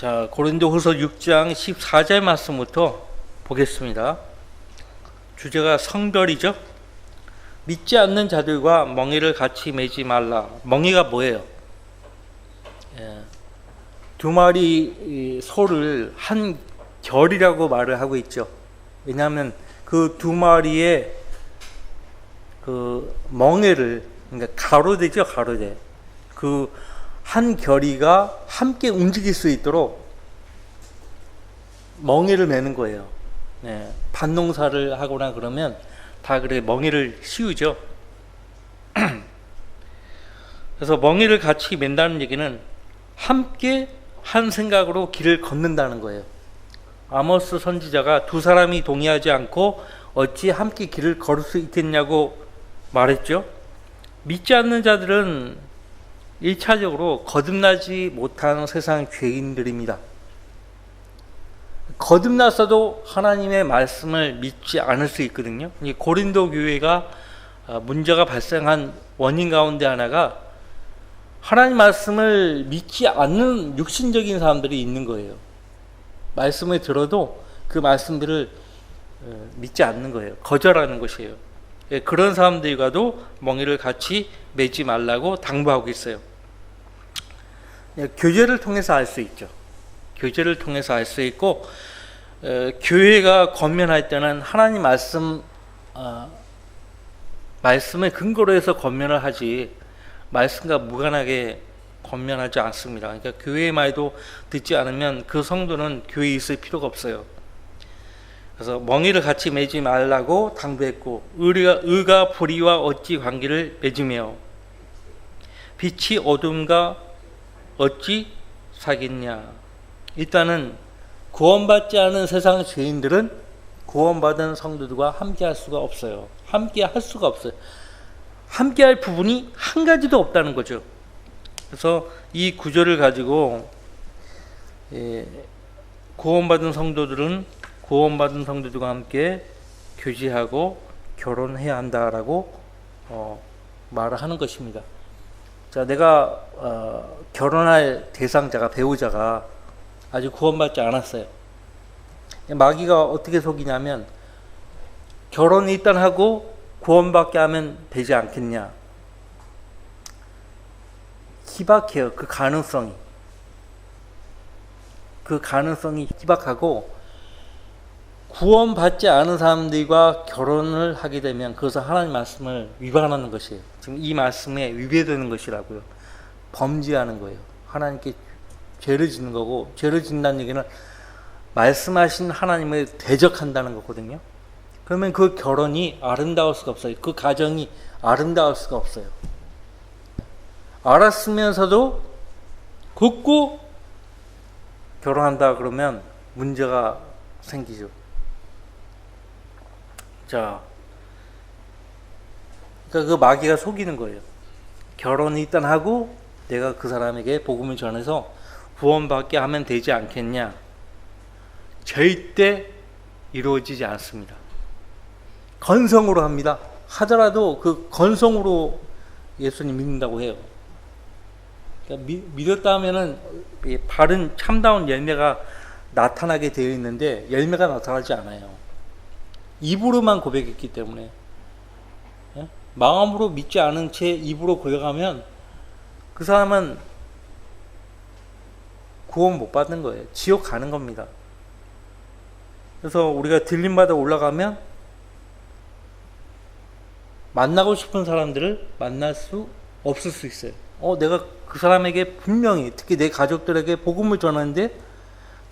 자, 고린도후서 6장 14절 말씀부터 보겠습니다. 주제가 성별이죠. 믿지 않는 자들과 멍에를 같이 매지 말라. 멍에가 뭐예요? 두 마리 소를 한 결이라고 말을 하고 있죠. 왜냐하면 그 두 마리의 그 멍에를, 그러니까 가로대죠, 가로대. 그 한 결이가 함께 움직일 수 있도록 멍에를 매는 거예요. 밭농사를 하거나 그러면 다 그래 멍에를 씌우죠. 그래서 멍에를 같이 맨다는 얘기는 함께 한 생각으로 길을 걷는다는 거예요. 아모스 선지자가 두 사람이 동의하지 않고 어찌 함께 길을 걸을 수 있겠냐고 말했죠. 믿지 않는 자들은 1차적으로 거듭나지 못한 세상 죄인들입니다. 거듭났어도 하나님의 말씀을 믿지 않을 수 있거든요. 고린도 교회가 문제가 발생한 원인 가운데 하나가 하나님 말씀을 믿지 않는 육신적인 사람들이 있는 거예요. 말씀을 들어도 그 말씀들을 믿지 않는 거예요. 거절하는 것이에요. 그런 사람들과도 멍에를 같이 매지 말라고 당부하고 있어요. 교제를 통해서 알 수 있죠. 교제를 통해서 알 수 있고, 교회가 권면할 때는 하나님 말씀을 근거로 해서 권면을 하지 말씀과 무관하게 권면하지 않습니다. 그러니까 교회의 말도 듣지 않으면 그 성도는 교회에 있을 필요가 없어요. 그래서 멍에를 같이 매지 말라고 당부했고, 의가 불의와 어찌 관계를 맺으며 빛이 어둠과 어찌 사겠냐. 일단은 구원받지 않은 세상 죄인들은 구원받은 성도들과 함께 할 수가 없어요. 함께 할 수가 없어요. 함께 할 부분이 한 가지도 없다는 거죠. 그래서 이 구절을 가지고 구원받은 성도들은 구원받은 성도들과 함께 교제하고 결혼해야 한다라고 말을 하는 것입니다. 자, 내가 결혼할 대상자가, 배우자가 아직 구원받지 않았어요. 마귀가 어떻게 속이냐면 결혼 일단 하고 구원받게 하면 되지 않겠냐. 희박해요. 그 가능성이 희박하고, 구원받지 않은 사람들과 결혼을 하게 되면 그것은 하나님 말씀을 위반하는 것이에요. 지금 이 말씀에 위배되는 것이라고요. 범죄하는 거예요. 하나님께 죄를 짓는 거고, 죄를 짓는다는 얘기는 말씀하신 하나님을 대적한다는 거거든요. 그러면 그 결혼이 아름다울 수가 없어요. 그 가정이 아름다울 수가 없어요. 알았으면서도 굳고 결혼한다 그러면 문제가 생기죠. 자, 그러니까 그 마귀가 속이는 거예요. 결혼 일단 하고 내가 그 사람에게 복음을 전해서 구원받게 하면 되지 않겠냐. 절대 이루어지지 않습니다. 건성으로 합니다. 하더라도 그 건성으로 예수님 믿는다고 해요. 그러니까 믿었다 하면은 바른 참다운 열매가 나타나게 되어 있는데 열매가 나타나지 않아요. 입으로만 고백했기 때문에. 마음으로 믿지 않은 채 입으로 고백하면 그 사람은 구원 못 받는 거예요. 지옥 가는 겁니다. 그래서 우리가 들림받아 올라가면 만나고 싶은 사람들을 만날 수 없을 수 있어요. 내가 그 사람에게 분명히, 특히 내 가족들에게 복음을 전하는데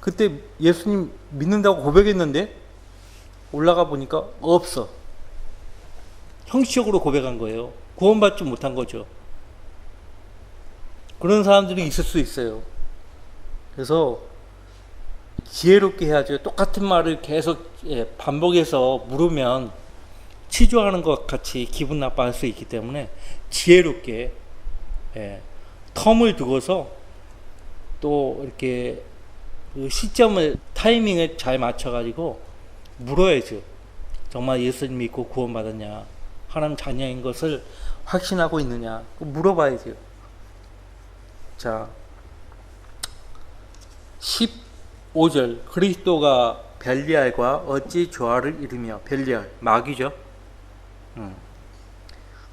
그때 예수님 믿는다고 고백했는데 올라가 보니까 없어. 형식적으로 고백한 거예요. 구원받지 못한 거죠. 그런 사람들이 있을 수 있어요. 그래서 지혜롭게 해야죠. 똑같은 말을 계속 반복해서 물으면 치조하는 것 같이 기분 나빠할 수 있기 때문에 지혜롭게 텀을 두고서 또 이렇게 그 시점을, 타이밍을 잘 맞춰가지고 물어야죠. 정말 예수님 믿고 구원받았냐, 하나님 자녀인 것을 확신하고 있느냐, 물어봐야죠. 자, 15절 그리스도가 벨리알과 어찌 조화를 이루며, 벨리알 마귀죠.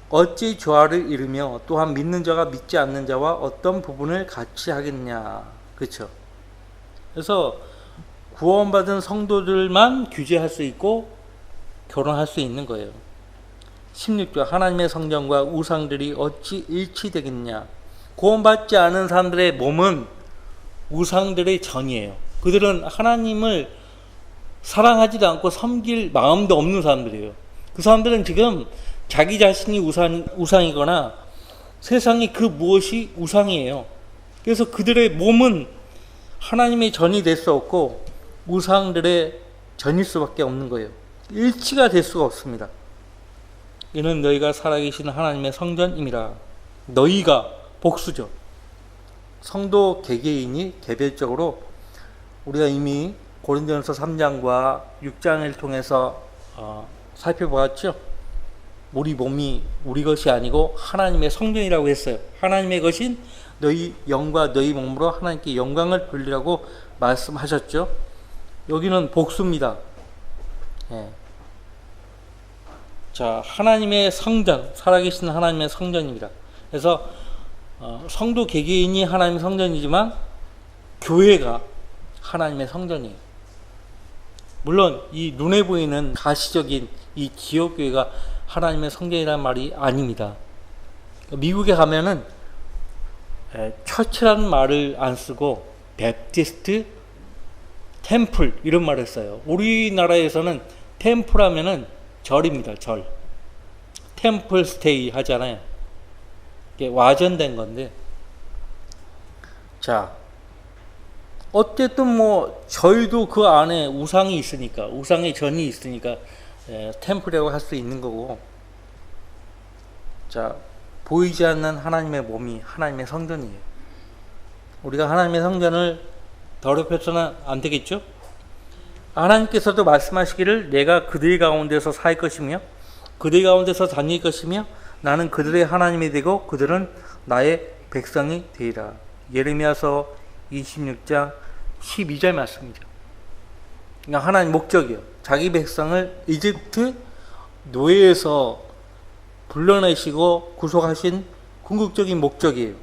어찌 조화를 이루며 또한 믿는 자가 믿지 않는 자와 어떤 부분을 같이 하겠냐. 그렇죠. 그래서 구원받은 성도들만 규제할 수 있고 결혼할 수 있는 거예요. 16절 하나님의 성전과 우상들이 어찌 일치되겠냐. 구원받지 않은 사람들의 몸은 우상들의 전이에요. 그들은 하나님을 사랑하지도 않고 섬길 마음도 없는 사람들이에요. 그 사람들은 지금 자기 자신이 우상이거나 세상이 그 무엇이 우상이에요. 그래서 그들의 몸은 하나님의 전이 될 수 없고 우상들의 전일 수밖에 없는 거예요. 일치가 될 수가 없습니다. 이는 너희가 살아계신 하나님의 성전임이라. 너희가 복수죠. 성도 개개인이 개별적으로 우리가 이미 고린도전서 3장과 6장을 통해서 살펴보았죠. 우리 몸이 우리 것이 아니고 하나님의 성전이라고 했어요. 하나님의 것인 너희 영과 너희 몸으로 하나님께 영광을 돌리라고 말씀하셨죠. 여기는 복수입니다. 예. 자, 하나님의 성전, 살아계신 하나님의 성전입니다. 그래서 성도 개개인이 하나님의 성전이지만 교회가 하나님의 성전이에요. 물론 이 눈에 보이는 가시적인 이 지역교회가 하나님의 성전이라는 말이 아닙니다. 미국에 가면은 처치라는 말을 안 쓰고 베프티스트, 템플 이런 말을 써요. 우리나라에서는 템플 하면은 절입니다. 절. 템플 스테이 하잖아요. 이게 와전된 건데. 자, 어쨌든 뭐 절도 그 안에 우상이 있으니까, 우상의 전이 있으니까 템플이라고 할 수 있는 거고. 자, 보이지 않는 하나님의 몸이 하나님의 성전이에요. 우리가 하나님의 성전을 더럽혀서는 안 되겠죠? 하나님께서도 말씀하시기를 내가 그들 가운데서 살 것이며 그들 가운데서 다닐 것이며 나는 그들의 하나님이 되고 그들은 나의 백성이 되리라. 예레미야서 26장 12절 말씀이죠. 그러니까 하나님 목적이요. 자기 백성을 이집트 노예에서 불러내시고 구속하신 궁극적인 목적이에요.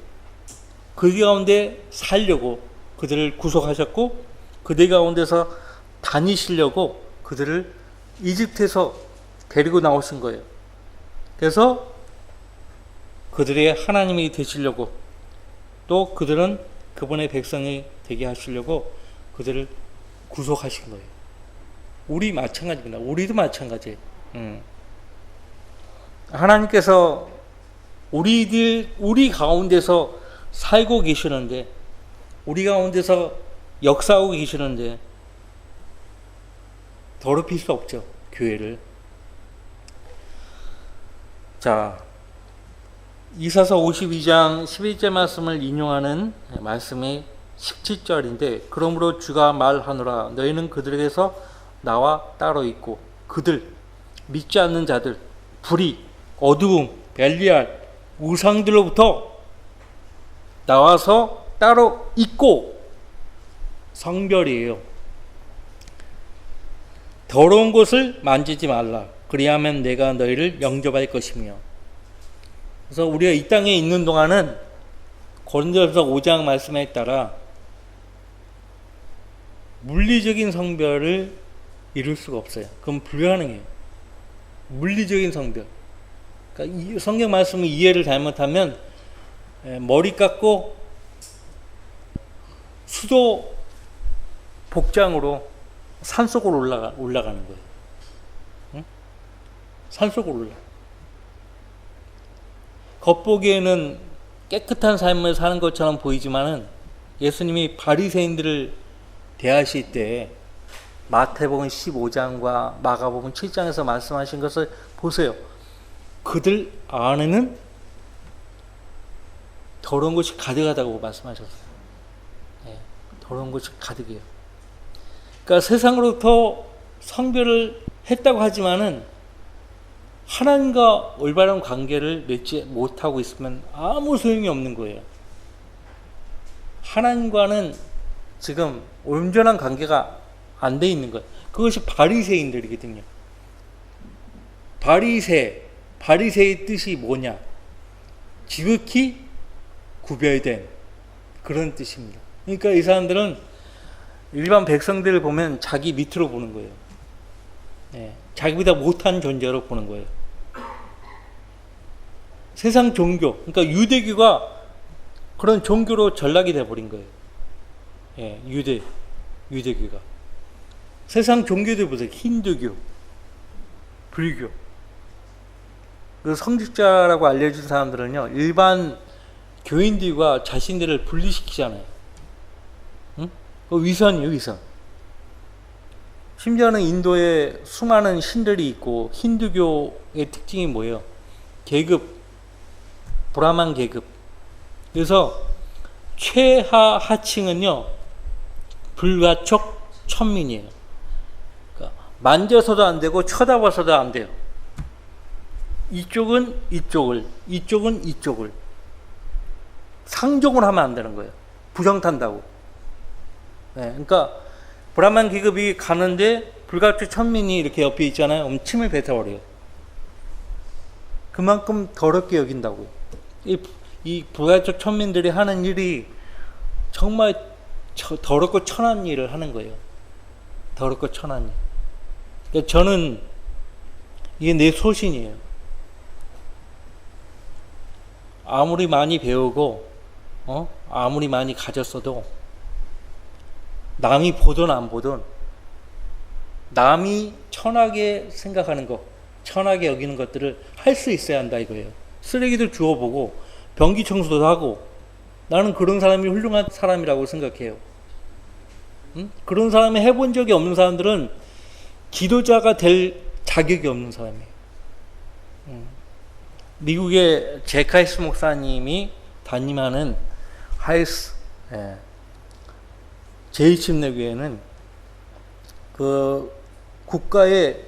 그 가운데 살려고 그들을 구속하셨고 그들 가운데서 다니시려고 그들을 이집트에서 데리고 나오신 거예요. 그래서 그들의 하나님이 되시려고 또 그들은 그분의 백성이 되게 하시려고 그들을 구속하신 거예요. 우리 마찬가지입니다. 우리도 마찬가지예요. 하나님께서 우리 가운데서 살고 계시는데 우리 가운데서 역사하고 계시는데 더럽힐 수 없죠. 교회를. 자, 이사서 52장 11절 말씀을 인용하는 말씀이 17절인데 그러므로 주가 말하노라 너희는 그들에게서 나와 따로 있고 그들 믿지 않는 자들 불의 어두움 벨리알 우상들로부터 나와서 따로 있고 성별이에요. 더러운 것을 만지지 말라. 그리하면 내가 너희를 영접할 것이며. 그래서 우리가 이 땅에 있는 동안은 고린도전서 5장 말씀에 따라 물리적인 성별을 이룰 수가 없어요. 그건 불가능해요. 물리적인 성별. 그러니까 이 성경 말씀을 이해를 잘못하면 머리 깎고 수도 복장으로 산속으로 올라가는 거예요. 응? 산속으로 올라. 겉보기에는 깨끗한 삶을 사는 것처럼 보이지만은 예수님이 바리새인들을 대하실 때 마태복음 15장과 마가복음 7장에서 말씀하신 것을 보세요. 그들 안에는 더러운 것이 가득하다고 말씀하셨어요. 네, 더러운 것이 가득해요. 그러니까 세상으로부터 성별을 했다고 하지만은 하나님과 올바른 관계를 맺지 못하고 있으면 아무 소용이 없는 거예요. 하나님과는 지금 온전한 관계가 안 돼 있는 것. 그것이 바리새인들이거든요. 바리새의 뜻이 뭐냐? 지극히 구별된 그런 뜻입니다. 그러니까 이 사람들은 일반 백성들을 보면 자기 밑으로 보는 거예요. 자기보다 못한 존재로 보는 거예요. 세상 종교, 그러니까 유대교가 그런 종교로 전락이 돼버린 거예요. 유대교가. 세상 종교들 보세요. 힌두교, 불교. 그 성직자라고 알려진 사람들은요, 일반 교인들과 자신들을 분리시키잖아요. 응? 그 위선이에요, 위선. 심지어는 인도에 수많은 신들이 있고, 힌두교의 특징이 뭐예요? 계급, 브라만 계급. 그래서 최하 하층은요, 불가촉 천민이에요. 그러니까 만져서도 안 되고 쳐다봐서도 안 돼요. 이쪽은 이쪽을, 이쪽은 이쪽을 상종을 하면 안 되는 거예요. 부정탄다고. 그러니까 브라만 계급이 가는데 불가촉 천민이 이렇게 옆에 있잖아요. 그럼 침을 뱉어버려요. 그만큼 더럽게 여긴다고요. 이 불가촉 천민들이 하는 일이 정말 더럽고 천한 일을 하는 거예요. 더럽고 천한 일. 그러니까 저는 이게 내 소신이에요. 아무리 많이 배우고 아무리 많이 가졌어도 남이 보든 안 보든 남이 천하게 생각하는 것, 천하게 여기는 것들을 할 수 있어야 한다 이거예요. 쓰레기도 주워보고 변기 청소도 하고, 나는 그런 사람이 훌륭한 사람이라고 생각해요. 그런 사람이 해본 적이 없는 사람들은 지도자가 될 자격이 없는 사람이에요. 미국의 제카이스 목사님이 담임하는 하이스 제2침례교회는 그 국가의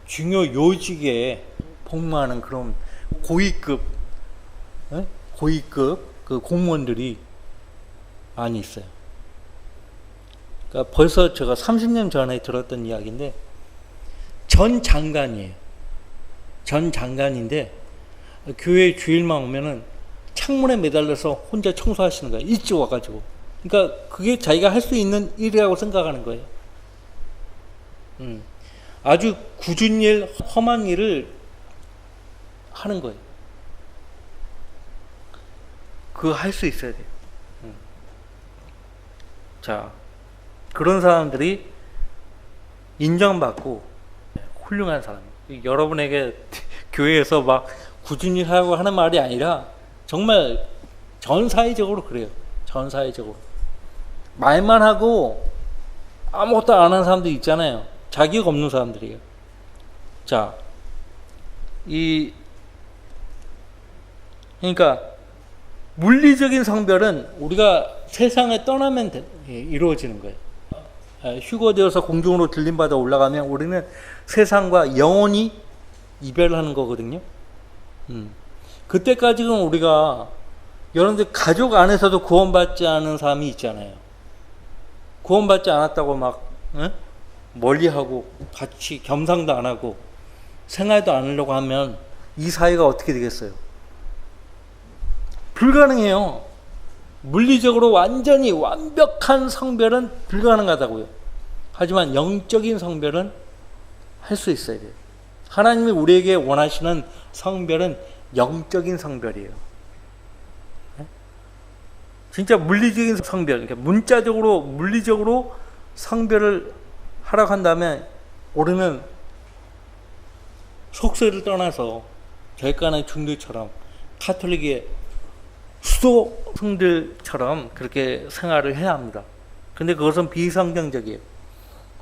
중요 요직에 복무하는 그런 고위급 그 공무원들이 많이 있어요. 그러니까 벌써 제가 30년 전에 들었던 이야기인데, 전 장관이에요. 전 장관인데 교회 주일만 오면은 창문에 매달려서 혼자 청소하시는 거예요. 일찍 와가지고. 그러니까 그게 자기가 할 수 있는 일이라고 생각하는 거예요. 아주 굳은 일, 험한 일을 하는 거예요. 그거 할 수 있어야 돼요. 자, 그런 사람들이 인정받고 훌륭한 사람. 여러분에게 교회에서 막 굳은 일 하고 하는 말이 아니라 정말 전 사회적으로 그래요. 전 사회적으로. 말만 하고 아무것도 안 하는 사람들 있잖아요. 자격 없는 사람들이에요. 자, 그러니까 물리적인 성별은 우리가 세상에 떠나면 이루어지는 거예요. 휴거되어서 공중으로 들림받아 올라가면 우리는 세상과 영원히 이별하는 거거든요. 그때까지는 우리가, 여러분들 가족 안에서도 구원받지 않은 사람이 있잖아요. 구원받지 않았다고 막 멀리하고 같이 겸상도 안 하고 생활도 안 하려고 하면 이 사회가 어떻게 되겠어요? 불가능해요. 물리적으로 완전히 완벽한 성별은 불가능하다고요. 하지만 영적인 성별은 할 수 있어야 돼요. 하나님이 우리에게 원하시는 성별은 영적인 성별이에요. 진짜 물리적인 성별, 그러니까 문자적으로 물리적으로 성별을 하라고 한다면 우리는 속세를 떠나서 절간의 중들처럼 카톨릭의 수도승들처럼 그렇게 생활을 해야 합니다. 근데 그것은 비성경적이에요.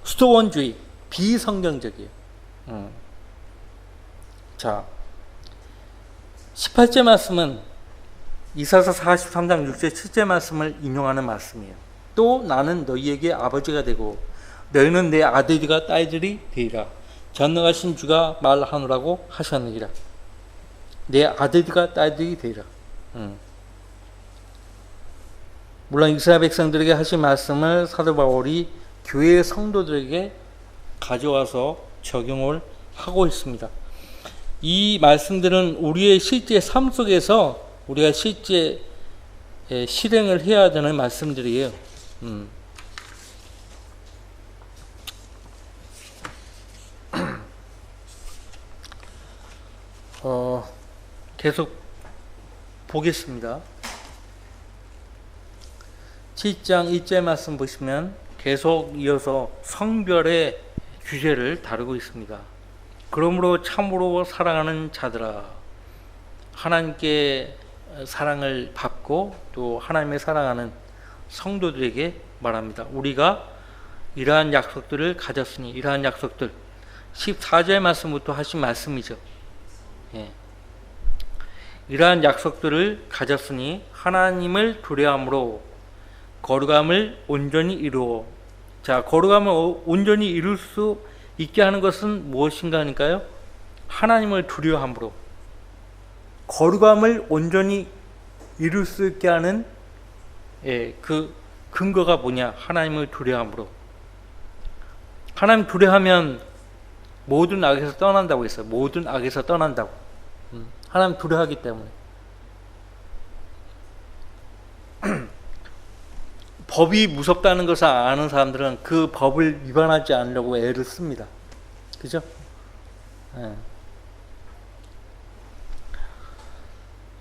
수도원주의, 비성경적이에요. 자, 18제 말씀은 이사서 43장 6절 7제 말씀을 인용하는 말씀이에요. 또 나는 너희에게 아버지가 되고 너희는 내 아들과 딸들이 되리라. 전능하신 주가 말하노라고 하셨느니라. 내 아들과 딸들이 되리라. 물론 이스라엘 백성들에게 하신 말씀을 사도 바울이 교회 성도들에게 가져와서 적용을 하고 있습니다. 이 말씀들은 우리의 실제 삶 속에서 우리가 실제 실행을 해야 되는 말씀들이에요. 계속 보겠습니다. 7장 1절 말씀 보시면 계속 이어서 성별의 주제를 다루고 있습니다. 그러므로 참으로 사랑하는 자들아, 하나님께 사랑을 받고 또 하나님의 사랑하는 성도들에게 말합니다. 우리가 이러한 약속들을 가졌으니, 이러한 약속들 14절 말씀부터 하신 말씀이죠. 이러한 약속들을 가졌으니 하나님을 두려함으로 거룩함을 온전히 이루어. 자, 거룩함을 온전히 이룰 수 있게 하는 것은 무엇인가 하니까요, 하나님을 두려함으로. 거룩함을 온전히 이룰 수 있게 하는 그 근거가 뭐냐? 하나님을 두려함으로. 하나님 두려워하면 모든 악에서 떠난다고 했어요. 모든 악에서 떠난다고. 하나님 두려워하기 때문에. 법이 무섭다는 것을 아는 사람들은 그 법을 위반하지 않으려고 애를 씁니다. 그죠?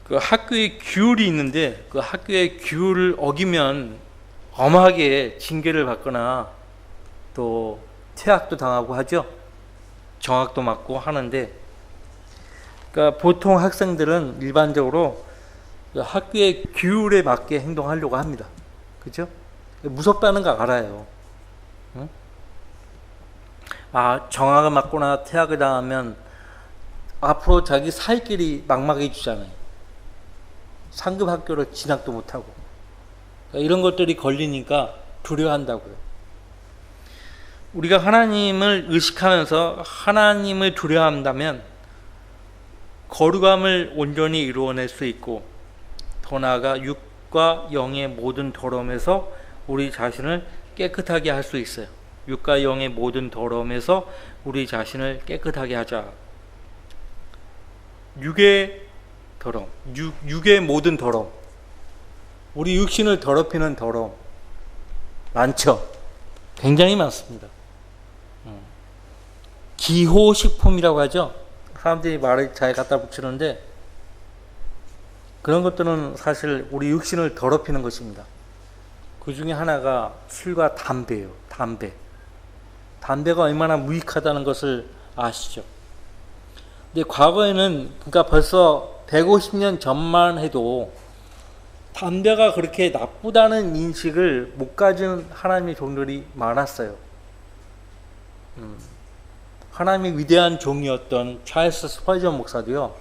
그 학교에 규율이 있는데 그 학교의 규율을 어기면 엄하게 징계를 받거나 또 퇴학도 당하고 하죠. 정학도 맞고 하는데, 그러니까 보통 학생들은 일반적으로 학교의 규율에 맞게 행동하려고 합니다. 그죠? 무섭다는 거 알아요. 응? 정학을 맞거나 퇴학을 당하면 앞으로 자기 살 길이 막막해지잖아요. 상급 학교로 진학도 못하고. 그러니까 이런 것들이 걸리니까 두려워한다고요. 우리가 하나님을 의식하면서 하나님을 두려워한다면 거룩함을 온전히 이루어낼 수 있고, 더 나아가 육과 영의 모든 더러움에서 우리 자신을 깨끗하게 할 수 있어요. 육과 영의 모든 더러움에서 우리 자신을 깨끗하게 하자. 육의 더러움, 육의 모든 더러움, 우리 육신을 더럽히는 더러움 많죠. 굉장히 많습니다. 기호식품이라고 하죠. 사람들이 말을 잘 갖다 붙이는데 그런 것들은 사실 우리 육신을 더럽히는 것입니다. 그 중에 하나가 술과 담배예요. 담배가 얼마나 무익하다는 것을 아시죠? 근데 과거에는, 그러니까 벌써 150년 전만 해도 담배가 그렇게 나쁘다는 인식을 못 가진 하나님의 종들이 많았어요. 하나님의 위대한 종이었던 찰스 스펄전 목사도요,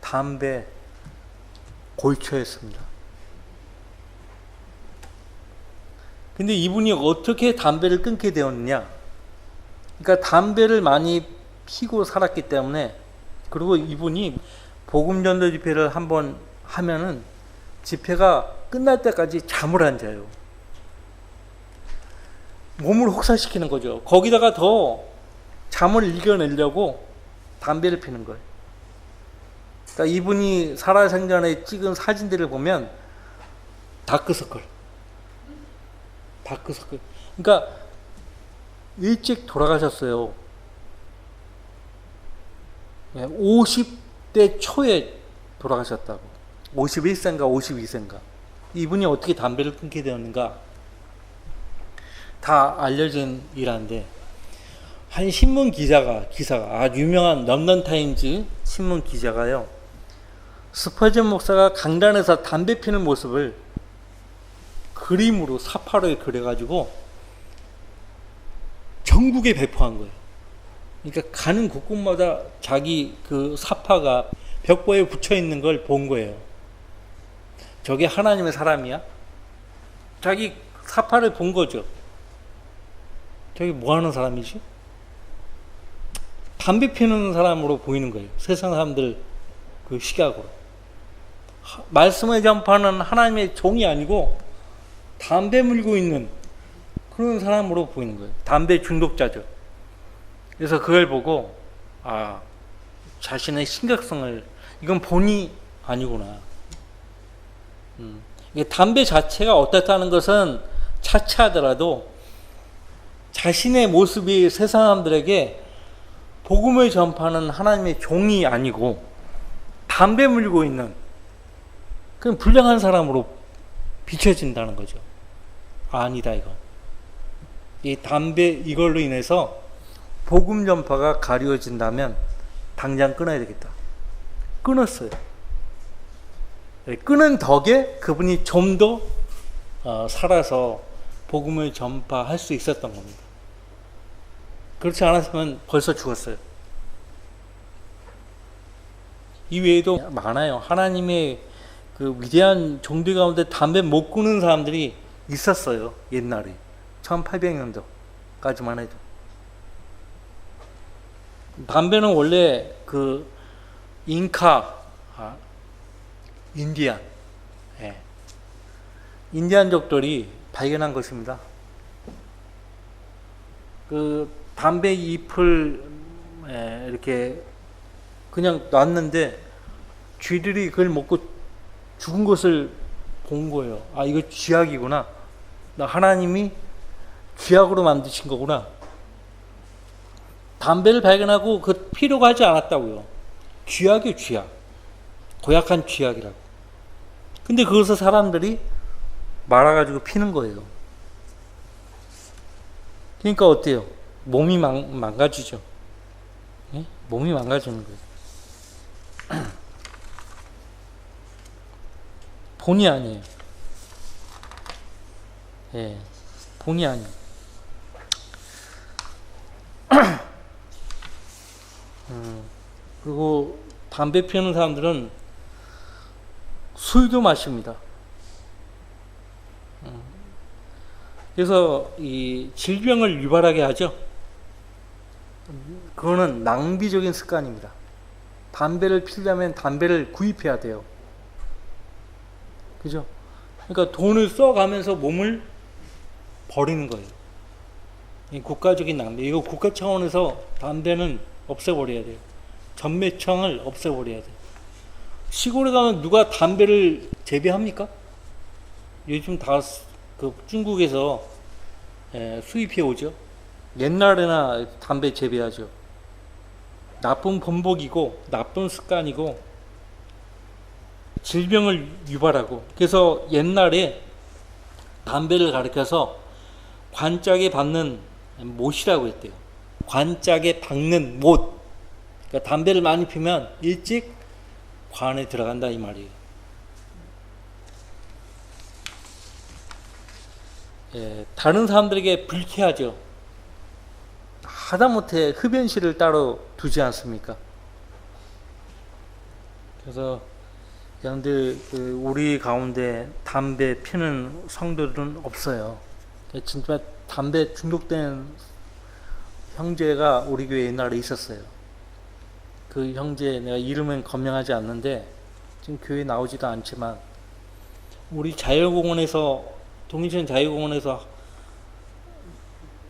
담배 골초였습니다. 근데 이분이 어떻게 담배를 끊게 되었느냐? 그러니까 담배를 많이 피고 살았기 때문에, 그리고 이분이 복음전도 집회를 한번 하면은 집회가 끝날 때까지 잠을 안 자요. 몸을 혹사시키는 거죠. 거기다가 더 잠을 이겨내려고 담배를 피는 거예요. 그러니까 이분이 살아생전에 찍은 사진들을 보면 다크서클. 그러니까 일찍 돌아가셨어요. 50대 초에 돌아가셨다고. 51세인가 52세인가. 이분이 어떻게 담배를 끊게 되었는가? 다 알려진 일인데, 한 신문 기사가 아주 유명한 런던 타임즈 신문 기자가요, 스펄전 목사가 강단에서 담배 피는 모습을 그림으로 사파로에 그려가지고 전국에 배포한 거예요. 그러니까 가는 곳곳마다 자기 그 사파가 벽보에 붙여 있는 걸 본 거예요. 저게 하나님의 사람이야? 자기 사파를 본 거죠. 저게 뭐 하는 사람이지? 담배 피우는 사람으로 보이는 거예요. 세상 사람들 그 시각으로. 말씀을 전파하는 하나님의 종이 아니고 담배 물고 있는 그런 사람으로 보이는 거예요. 담배 중독자죠. 그래서 그걸 보고 자신의 심각성을, 이건 본의 아니구나. 이게 담배 자체가 어떻다는 것은 차치하더라도 자신의 모습이 세상 사람들에게 복음을 전파하는 하나님의 종이 아니고 담배 물고 있는 그런 불량한 사람으로 비춰진다는 거죠. 아니다 이거. 이 담배 이걸로 인해서 복음 전파가 가려진다면 당장 끊어야 되겠다. 끊었어요. 끊은 덕에 그분이 좀 더 살아서 복음을 전파할 수 있었던 겁니다. 그렇지 않았으면 벌써 죽었어요. 이 외에도 많아요. 하나님의 그 위대한 종들 가운데 담배 못 끊는 사람들이 있었어요. 옛날에 1800년도까지만 해도. 담배는 원래 그 잉카, 인디안, 인디안족들이 발견한 것입니다. 그 담배 잎을 이렇게 그냥 놨는데 쥐들이 그걸 먹고 죽은 것을 본 거예요. 이거 쥐약이구나. 나 하나님이 쥐약으로 만드신 거구나. 담배를 발견하고 그 필요가 하지 않았다고요. 쥐약이에요, 쥐약. 고약한 쥐약이라고. 근데 그것을 사람들이 말아가지고 피는 거예요. 그러니까 어때요? 몸이 망가지죠. 네? 몸이 망가지는 거예요. 본의 아니에요. 예, 본의 아니에요. 그리고 담배 피우는 사람들은 술도 마십니다. 그래서 이 질병을 유발하게 하죠. 그거는 낭비적인 습관입니다. 담배를 피우려면 담배를 구입해야 돼요. 그죠? 그러니까 돈을 써가면서 몸을 버리는 거예요. 이 국가적인 낭비. 이거 국가 차원에서 담배는 없애버려야 돼요. 전매청을 없애버려야 돼요. 시골에 가면 누가 담배를 재배합니까? 요즘 다 그 중국에서 수입해 오죠. 옛날에나 담배 재배하죠. 나쁜 본보기고 나쁜 습관이고 질병을 유발하고. 그래서 옛날에 담배를 가리켜서 관짝에 박는 못이라고 했대요. 관짝에 박는 못. 그러니까 담배를 많이 피우면 일찍 관에 들어간다 이 말이에요. 다른 사람들에게 불쾌하죠. 하다못해 흡연실을 따로 두지 않습니까? 그래서 여러분들 우리 가운데 담배 피는 성도들은 없어요. 진짜 담배 중독된 형제가 우리 교회에 옛날에 있었어요. 그 형제 내가 이름은 검명하지 않는데 지금 교회에 나오지도 않지만 우리 자유공원에서 동인천 자유공원에서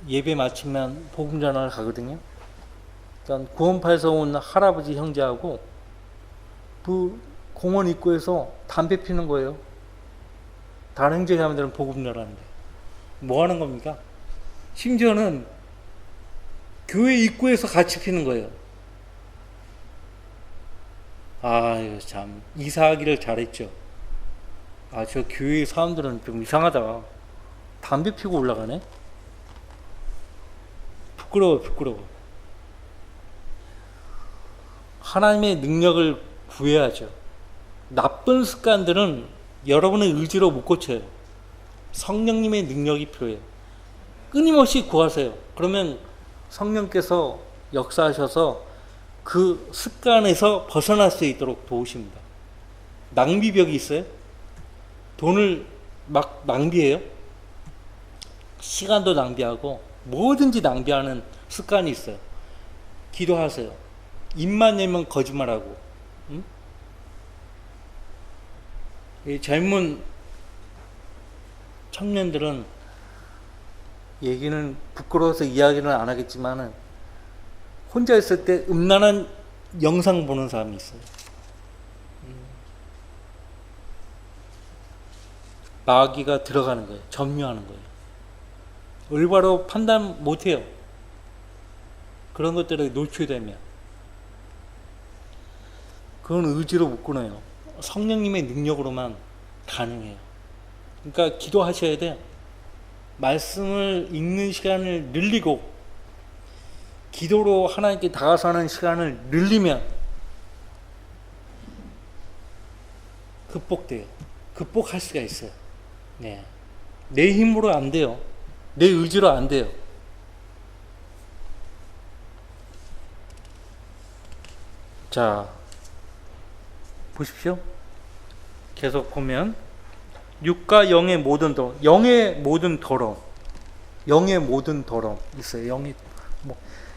예배 마치면 복음 전하러 가거든요. 그러니까 구원파에서 온 할아버지 형제하고 그 공원 입구에서 담배 피는 거예요. 다른 형제 자매들은 복음 전하는데 뭐 하는 겁니까? 심지어는 교회 입구에서 같이 피는 거예요. 이거 참 이사하기를 잘했죠. 저 교회 사람들은 좀 이상하다. 담배 피고 올라가네? 부끄러워. 하나님의 능력을 구해야죠. 나쁜 습관들은 여러분의 의지로 못 고쳐요. 성령님의 능력이 필요해요. 끊임없이 구하세요. 그러면 성령께서 역사하셔서 그 습관에서 벗어날 수 있도록 도우십니다. 낭비벽이 있어요? 돈을 막 낭비해요? 시간도 낭비하고 뭐든지 낭비하는 습관이 있어요. 기도하세요. 입만 열면 거짓말하고, 이 젊은 청년들은 얘기는 부끄러워서 이야기는 안 하겠지만은 혼자 있을 때 음란한 영상 보는 사람이 있어요. 마귀가 들어가는 거예요. 점유하는 거예요. 올바로 판단 못 해요. 그런 것들에 노출되면. 그건 의지로 못 끊어요. 성령님의 능력으로만 가능해요. 그러니까 기도하셔야 돼요. 말씀을 읽는 시간을 늘리고 기도로 하나님께 다가서 하는 시간을 늘리면 극복돼요. 극복할 수가 있어요. 네. 내 힘으로 안 돼요. 내 의지로 안 돼요. 자, 보십시오. 계속 보면 육과 영의 모든 더러움, 영의 모든 더러움, 영의 모든 더러움 있어요. 영의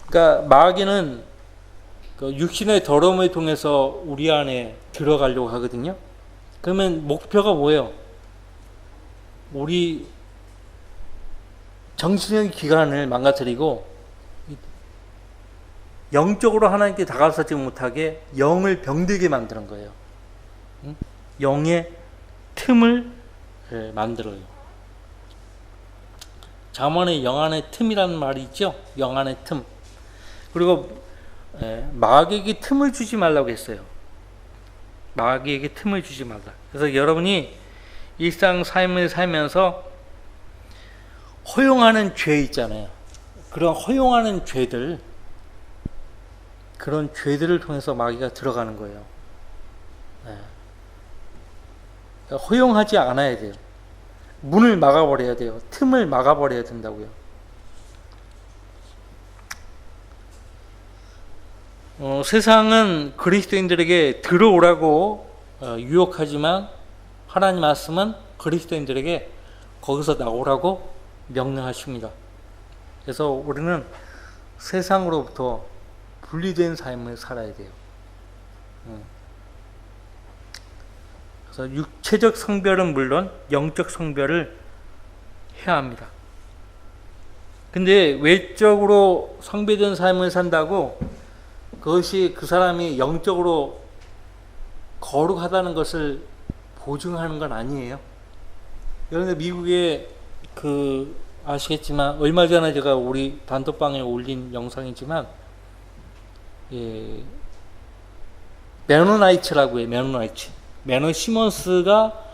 그러니까 마귀는 그 육신의 더러움을 통해서 우리 안에 들어가려고 하거든요. 그러면 목표가 뭐예요? 우리 정신의 기관을 망가뜨리고 영적으로 하나님께 다가서지 못하게 영을 병들게 만드는 거예요. 영의 틈을 만들어요. 잠언에 영 안의 틈이라는 말이 있죠. 영 안의 틈. 그리고 마귀에게 틈을 주지 말라고 했어요. 마귀에게 틈을 주지 말라. 그래서 여러분이 일상 삶을 살면서 허용하는 죄 있잖아요. 그런 허용하는 죄들, 그런 죄들을 통해서 마귀가 들어가는 거예요. 그러니까 허용하지 않아야 돼요. 문을 막아버려야 돼요. 틈을 막아버려야 된다고요. 세상은 그리스도인들에게 들어오라고 유혹하지만 하나님 말씀은 그리스도인들에게 거기서 나오라고 명령하십니다. 그래서 우리는 세상으로부터 분리된 삶을 살아야 돼요. 그래서 육체적 성별은 물론 영적 성별을 해야 합니다. 근데 외적으로 성별된 삶을 산다고 그것이 그 사람이 영적으로 거룩하다는 것을 보증하는 건 아니에요. 여러분들 미국에 아시겠지만 얼마 전에 제가 우리 단톡방에 올린 영상이지만 메노나이츠라고 해요. 메노나이츠. 메노 시몬스가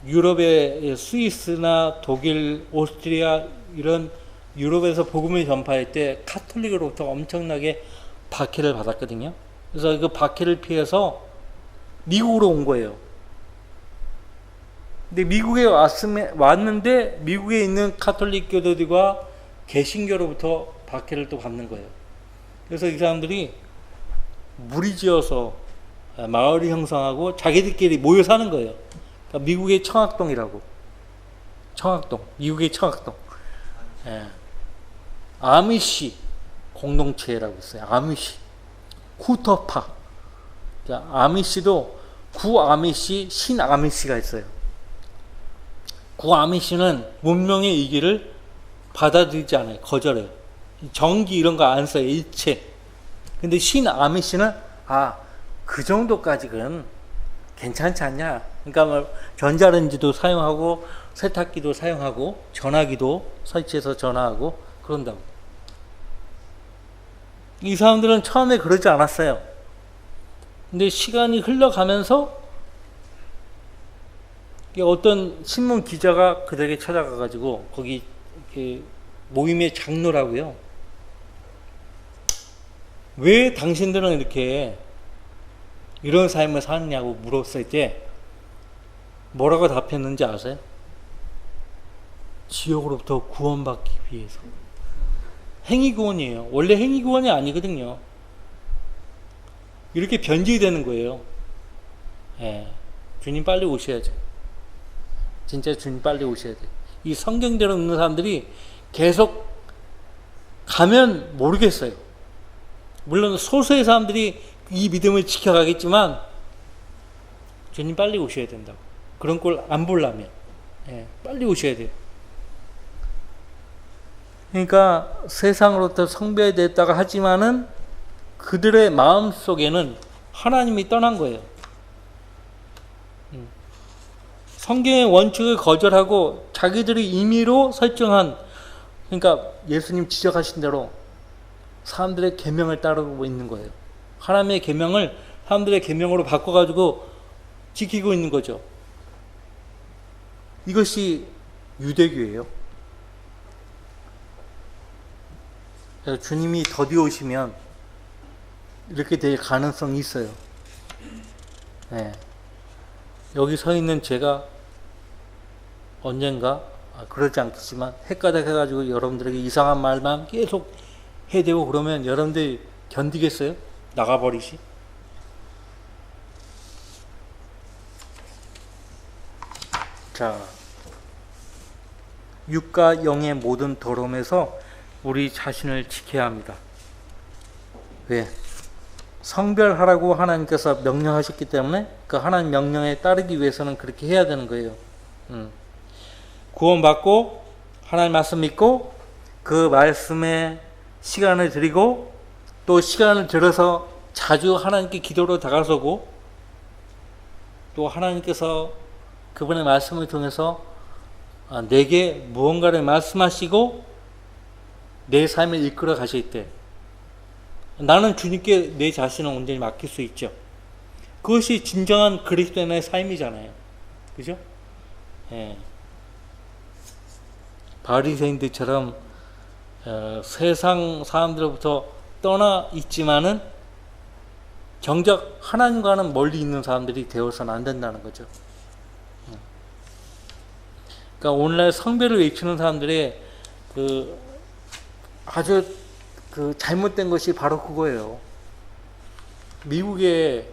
유럽의 스위스나 독일, 오스트리아 이런 유럽에서 복음을 전파할 때 카톨릭으로부터 엄청나게 박해를 받았거든요. 그래서 그 박해를 피해서 미국으로 온 거예요. 근데 미국에 왔는데 미국에 있는 카톨릭 교도들과 개신교로부터 박해를 또 받는 거예요. 그래서 이 사람들이 무리지어서 마을을 형성하고 자기들끼리 모여 사는 거예요. 그러니까 미국의 청학동이라고. 청학동. 미국의 청학동. 아미시 공동체라고 있어요. 아미시. 쿠터파. 아미시도 구아미시, 신아미시가 있어요. 구아미시는 문명의 이기를 받아들이지 않아요. 거절해요. 전기 이런 거 안 써요. 일체. 근데 신아미시는 그 정도까지는 괜찮지 않냐. 그러니까 뭐 전자레인지도 사용하고 세탁기도 사용하고 전화기도 설치해서 전화하고 그런다고. 이 사람들은 처음에 그러지 않았어요. 근데 시간이 흘러가면서 어떤 신문 기자가 그들에게 찾아가가지고 거기 모임의 장로라고요. 왜 당신들은 이렇게 이런 삶을 사느냐고 물었을 때 뭐라고 답했는지 아세요? 지옥으로부터 구원받기 위해서. 행위구원이에요. 원래 행위구원이 아니거든요. 이렇게 변질되는 거예요. 주님 빨리 오셔야죠. 진짜 주님 빨리 오셔야 돼요. 이 성경대로 읽는 사람들이 계속 가면 모르겠어요. 물론 소수의 사람들이 이 믿음을 지켜가겠지만 주님 빨리 오셔야 된다고. 그런 꼴 안 보려면. 예, 빨리 오셔야 돼요. 그러니까 세상으로부터 성배됐다가 하지만은 그들의 마음 속에는 하나님이 떠난 거예요. 성경의 원칙을 거절하고 자기들이 임의로 설정한, 그러니까 예수님 지적하신 대로 사람들의 계명을 따르고 있는 거예요. 하나님의 계명을 사람들의 계명으로 바꿔가지고 지키고 있는 거죠. 이것이 유대교예요. 그래서 주님이 더디 오시면 이렇게 될 가능성이 있어요. 네. 여기 서 있는 제가 언젠가, 그러지 않겠지만 헷가닥 해가지고 여러분들에게 이상한 말만 계속 해대고 그러면 여러분들이 견디겠어요? 나가버리시? 자, 육과 영의 모든 더러움에서 우리 자신을 지켜야 합니다. 왜? 성별하라고 하나님께서 명령하셨기 때문에 그 하나님 명령에 따르기 위해서는 그렇게 해야 되는 거예요. 구원받고 하나님 말씀 믿고 그 말씀에 시간을 드리고 또 시간을 들여서 자주 하나님께 기도로 다가서고 또 하나님께서 그분의 말씀을 통해서 내게 무언가를 말씀하시고 내 삶을 이끌어 가실 때 나는 주님께 내 자신을 온전히 맡길 수 있죠. 그것이 진정한 그리스도인의 삶이잖아요. 그죠? 예. 바리새인들처럼 세상 사람들로부터 떠나 있지만은 정작 하나님과는 멀리 있는 사람들이 되어서는 안 된다는 거죠. 그러니까 오늘날 성배를 외치는 사람들의 아주 잘못된 것이 바로 그거예요. 미국에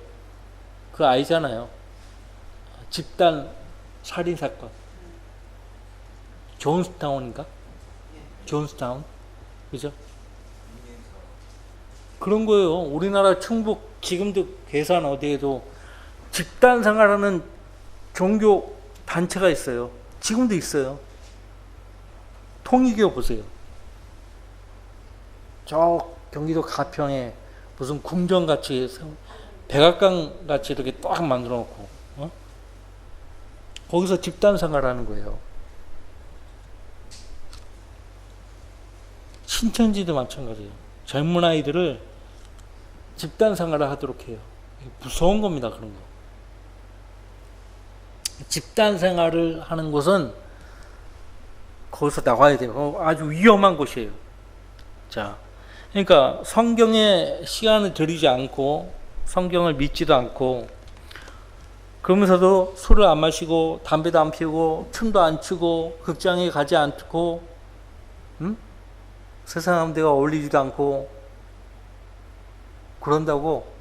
그 아이잖아요. 집단 살인 사건. 존스타운인가? 존스타운. 그죠? 그런 거예요. 우리나라 충북 지금도 괴산 어디에도 집단 생활하는 종교 단체가 있어요. 지금도 있어요. 통일교 보세요. 저 경기도 가평에 무슨 궁전같이 백악관같이 이렇게 딱 만들어 놓고 거기서 집단 생활하는 거예요. 신천지도 마찬가지예요. 젊은 아이들을 집단 생활을 하도록 해요. 무서운 겁니다. 그런 거. 집단 생활을 하는 곳은 거기서 나와야 돼요. 아주 위험한 곳이에요. 자, 그러니까 성경에 시간을 들이지 않고 성경을 믿지도 않고 그러면서도 술을 안 마시고 담배도 안 피우고 춤도 안 추고 극장에 가지 않고 세상 사람들과 어울리지도 않고 그런다고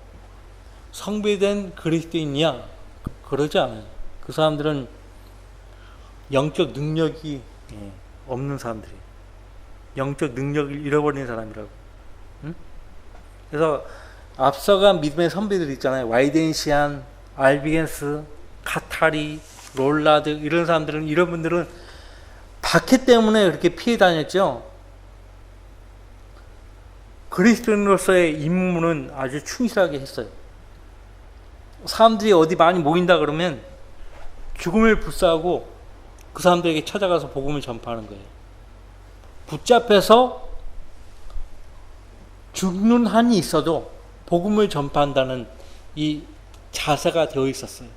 성배된 그리스도인이야? 그러지 않아요. 그 사람들은 영적 능력이 없는 사람들이에요. 영적 능력을 잃어버린 사람이라고. 그래서 앞서간 믿음의 선배들 있잖아요. 와이덴시안, 알비겐스, 카타리, 롤라드 이런 사람들은, 이런 분들은 박해 때문에 그렇게 피해 다녔죠. 그리스도인으로서의 임무는 아주 충실하게 했어요. 사람들이 어디 많이 모인다 그러면 죽음을 불사하고 그 사람들에게 찾아가서 복음을 전파하는 거예요. 붙잡혀서 죽는 한이 있어도 복음을 전파한다는 이 자세가 되어 있었어요.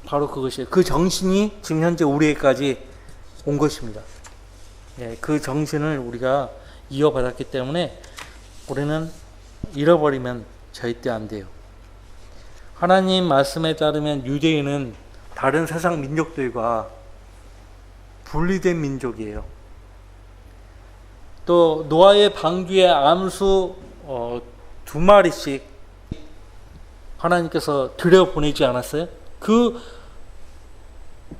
바로 그것이에요. 그 정신이 지금 현재 우리에게까지 온 것입니다. 예, 그 정신을 우리가 이어받았기 때문에 우리는 잃어버리면 절대 안 돼요. 하나님 말씀에 따르면 유대인은 다른 세상 민족들과 분리된 민족이에요. 또 노아의 방주에 암수 2마리씩 하나님께서 들여보내지 않았어요? 그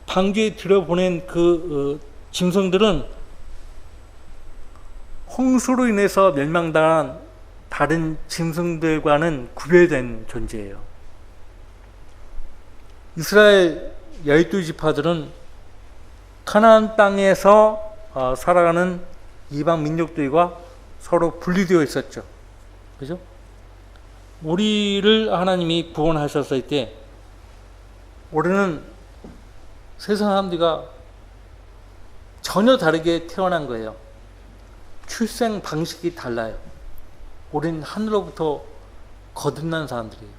방주에 들여보낸 그 짐승들은 홍수로 인해서 멸망당한 다른 짐승들과는 구별된 존재예요. 이스라엘 12지파들은 가나안 땅에서 살아가는 이방 민족들과 서로 분리되어 있었죠. 그죠? 우리를 하나님이 구원하셨을 때 우리는 세상 사람들과 전혀 다르게 태어난 거예요. 출생 방식이 달라요. 우리는 하늘로부터 거듭난 사람들이에요.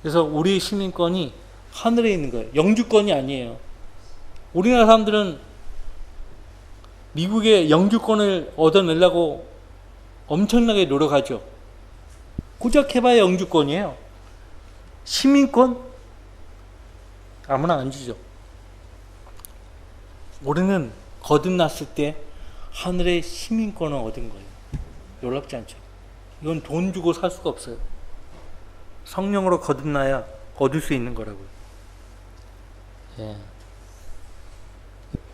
그래서 우리의 시민권이 하늘에 있는 거예요. 영주권이 아니에요. 우리나라 사람들은 미국의 영주권을 얻어내려고 엄청나게 노력하죠. 고작 해봐야 영주권이에요. 시민권? 아무나 안 주죠. 우리는 거듭났을 때 하늘의 시민권을 얻은 거예요. 놀랍지 않죠? 이건 돈 주고 살 수가 없어요. 성령으로 거듭나야 얻을 수 있는 거라고요. 예.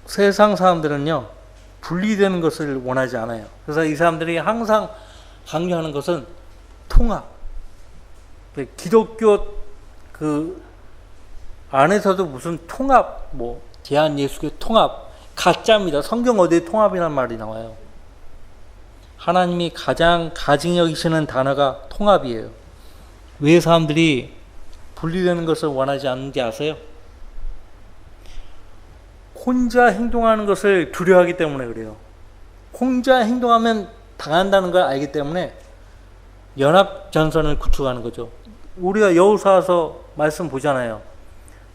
세상 사람들은요, 분리되는 것을 원하지 않아요. 그래서 이 사람들이 항상 강조하는 것은 통합. 기독교 그 안에서도 무슨 통합, 대한 예수교 통합, 가짜입니다. 성경 어디에 통합이라는 말이 나와요. 하나님이 가장 가증히 여기시는 단어가 통합이에요. 왜 사람들이 분리되는 것을 원하지 않는지 아세요? 혼자 행동하는 것을 두려워하기 때문에 그래요. 혼자 행동하면 당한다는 걸 알기 때문에 연합전선을 구축하는 거죠. 우리가 여호수아서 말씀 보잖아요.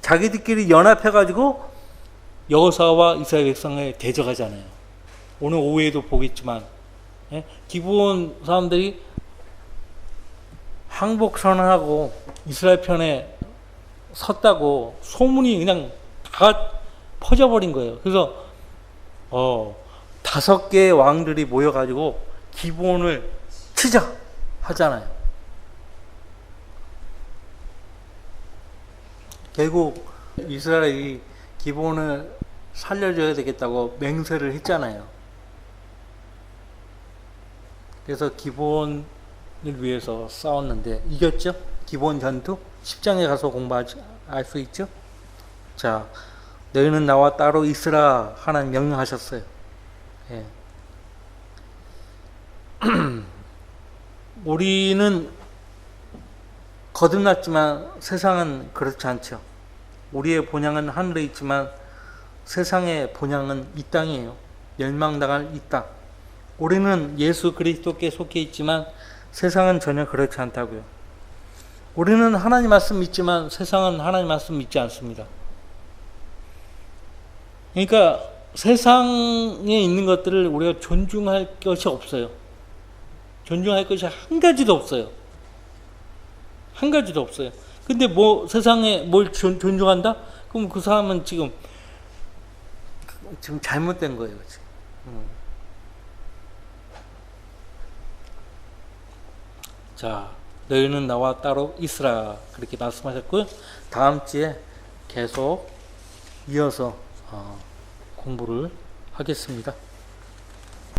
자기들끼리 연합해가지고 여호수아와 이스라엘 백성을 대적하잖아요. 오늘 오후에도 보겠지만, 기브온 사람들이 항복 선언하고 이스라엘 편에 섰다고 소문이 그냥 다 퍼져버린 거예요. 그래서 5개의 왕들이 모여가지고 기브온을 치자 하잖아요. 결국 이스라엘이 기브온을 살려줘야 되겠다고 맹세를 했잖아요. 그래서 기브온을 위해서 싸웠는데 이겼죠? 기브온 전투 10장에 가서 알 수 있죠? 자, 너희는 나와 따로 있으라 하나님 명령하셨어요. 예. 우리는 거듭났지만 세상은 그렇지 않죠. 우리의 본향은 하늘에 있지만 세상의 본향은 이 땅이에요. 멸망당할 이 땅. 우리는 예수 그리스도께 속해 있지만 세상은 전혀 그렇지 않다고요. 우리는 하나님 말씀 믿지만 세상은 하나님 말씀 믿지 않습니다. 그러니까 세상에 있는 것들을 우리가 존중할 것이 없어요. 존중할 것이 한 가지도 없어요. 한 가지도 없어요. 근데 세상에 뭘 존중한다? 그럼 그 사람은 지금 잘못된 거예요. 지금. 자, 너희는 나와 따로 있으라 그렇게 말씀하셨고요. 다음 주에 계속 이어서 공부를 하겠습니다.